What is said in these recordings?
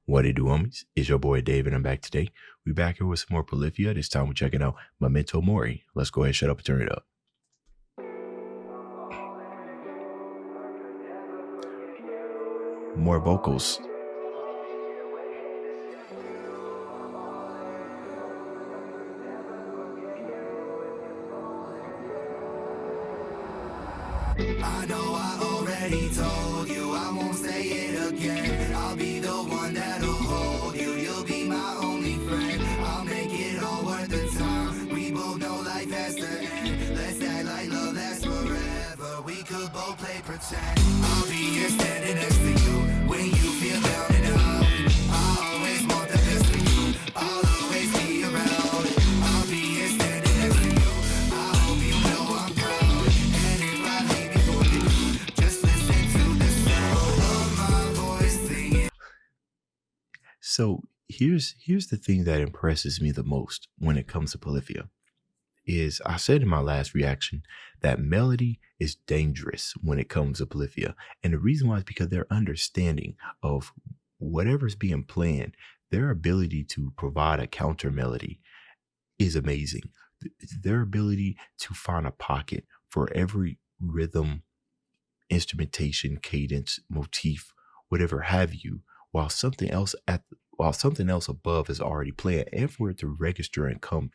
What it do, homies? It's your boy Dave, and I'm back today. We back here with some more Polyphia. This time we're checking out Memento Mori. Let's go ahead, shut up, and turn it up. More vocals. I know I already told you, I won't say it again. I'll be the one that'll hold you, you'll be my only friend. I'll make it all worth the time, we both know life has to end. Let's act like love lasts forever, we could both play pretend. I'll be here standing next to you, when you feel down and out. I always want the best for you, I'll always be around. I'll be here standing next to you, I hope you know I'm proud. And if I leave before you do, just listen to the sound of my voice singing. So here's the thing that impresses me the most when it comes to Polyphia. Is I said in my last reaction that melody is dangerous when it comes to Polyphia. And the reason why is because their understanding of whatever's being planned, their ability to provide a counter melody is amazing. Their ability to find a pocket for every rhythm, instrumentation, cadence, motif, whatever have you, while something else above is already playing, and for it to register and come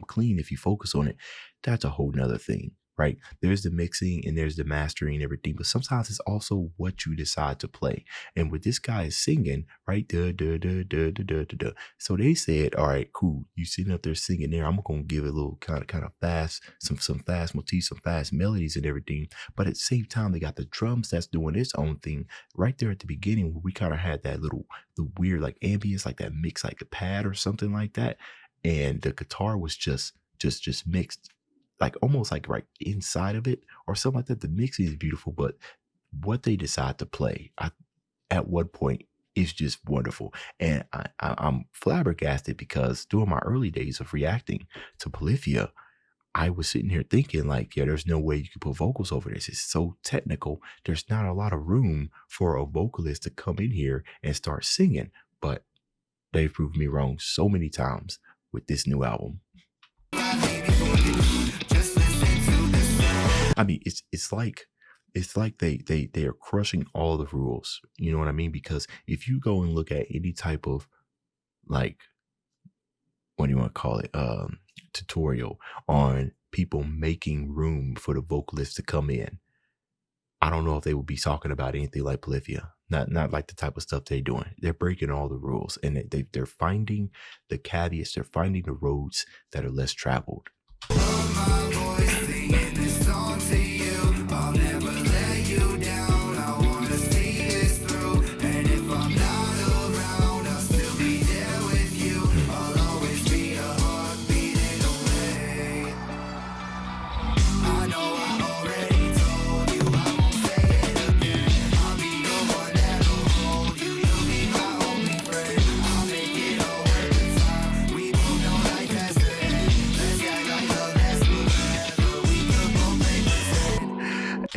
clean if you focus on it, that's a whole nother thing, right? There's the mixing and there's the mastering and everything, but sometimes it's also what you decide to play. And what this guy is singing, right? Duh, duh, duh, duh, duh, duh, duh, duh. So they said, all right, cool. You sitting up there singing there. I'm gonna give it a little kind of fast, some fast motifs, some fast melodies and everything. But at the same time, they got the drums that's doing its own thing right there at the beginning, where we kind of had that the weird like ambience, like that mix, like the pad or something like that. And the guitar was just mixed, like almost like right inside of it or something like that. The mixing is beautiful, but what they decide to play at one point is just wonderful. And I'm flabbergasted because during my early days of reacting to Polyphia, I was sitting here thinking like, yeah, there's no way you could put vocals over this. It's so technical. There's not a lot of room for a vocalist to come in here and start singing. But they've proved me wrong so many times with this new album. I mean, it's like they are crushing all the rules. You know what I mean? Because if you go and look at any type of like, what do you want to call it? Tutorial on people making room for the vocalist to come in, I don't know if they would be talking about anything like Polyphia. Not like the type of stuff they're doing. They're breaking all the rules, and they're finding the caveats. They're finding the roads that are less traveled.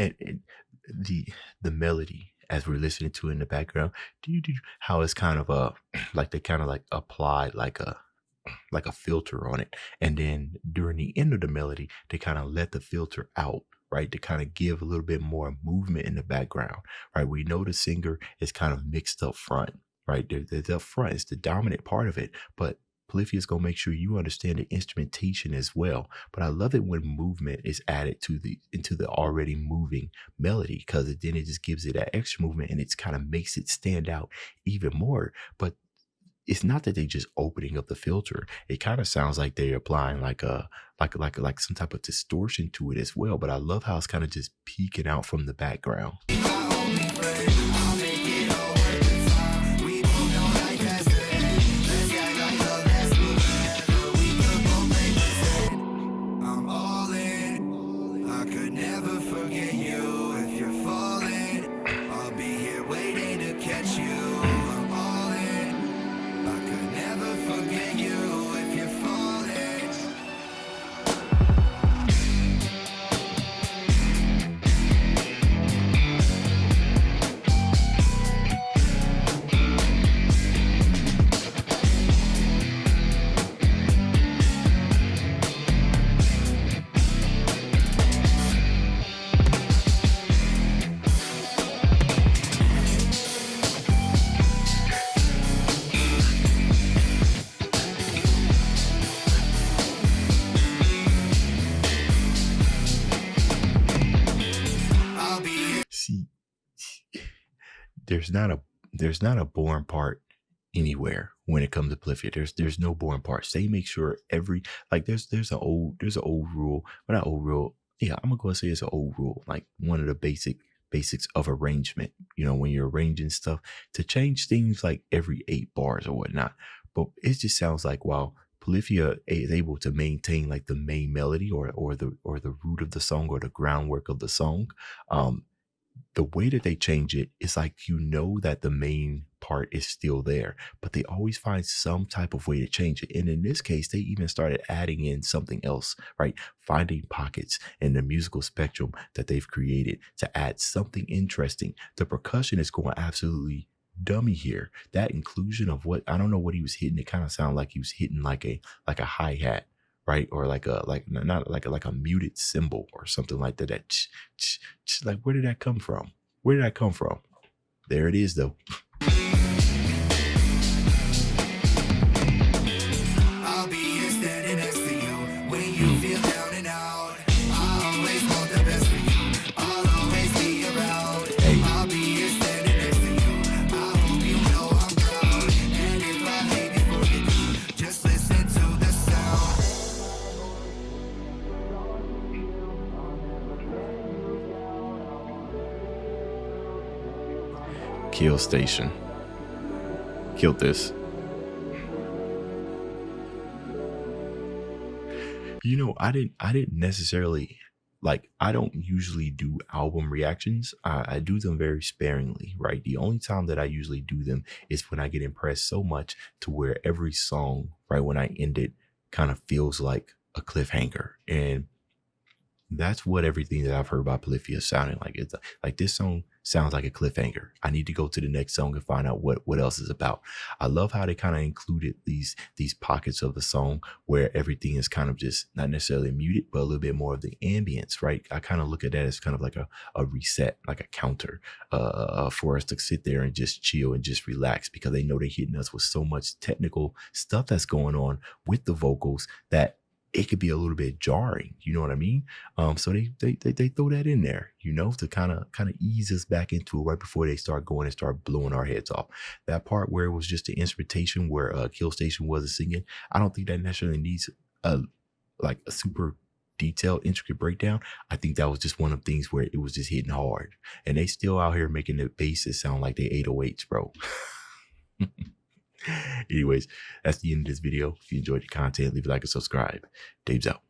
And the melody as we're listening to it in the background, how it's kind of like they kind of like applied like a filter on it, and then during the end of the melody they kind of let the filter out, right, to kind of give a little bit more movement in the background, right? We know the singer is kind of mixed up front, right? The up front is the dominant part of it, but Polyphia is going to make sure you understand the instrumentation as well. But I love it when movement is added into the already moving melody, because then it just gives it that extra movement and it's kind of makes it stand out even more. But it's not that they just opening up the filter. It kind of sounds like they're applying like some type of distortion to it as well. But I love how it's kind of just peeking out from the background. there's not a boring part anywhere when it comes to Polyphia. There's no boring parts. They make sure every like there's an old rule, but not old rule. Yeah, I'm gonna go and say it's an old rule, like one of the basics of arrangement. You know, when you're arranging stuff to change things like every 8 bars or whatnot. But it just sounds like while Polyphia is able to maintain like the main melody or the root of the song or the groundwork of the song, um, the way that they change it is like you know that the main part is still there, but they always find some type of way to change it. And in this case, they even started adding in something else, right? Finding pockets in the musical spectrum that they've created to add something interesting. The percussion is going absolutely dummy here. That inclusion of what I don't know what he was hitting. It kind of sounded like he was hitting like a hi-hat, right? Or not like a muted cymbal or something like that. Like where did that come from? Where did that come from? There it is though. I'll be here standing next to you when you feel down and out. I always want the best for you. I'll always be around. Hey. I'll be here standing next to you. I hope you know I'm proud. And if I hate before you do, just listen to the sound. Killstation. Killed this. You know, I didn't necessarily like I don't usually do album reactions. I do them very sparingly, right? The only time that I usually do them is when I get impressed so much to where every song, right, when I end it, kind of feels like a cliffhanger. And that's what everything that I've heard about Polyphia is sounding like. It's like this song sounds like a cliffhanger. I need to go to the next song and find out what else is about. I love how they kind of included these pockets of the song where everything is kind of just not necessarily muted, but a little bit more of the ambience, right? I kind of look at that as kind of like a reset, like a counter for us to sit there and just chill and just relax because they know they're hitting us with so much technical stuff that's going on with the vocals that it could be a little bit jarring, you know what I mean? So they throw that in there, you know, to kind of ease us back into it right before they start going and start blowing our heads off. That part where it was just the instrumentation where Killstation wasn't singing, I don't think that necessarily needs a super detailed, intricate breakdown. I think that was just one of the things where it was just hitting hard, and they still out here making the basses sound like they 808s, bro. Anyways, that's the end of this video. If you enjoyed the content, leave a like and subscribe. Dave's out.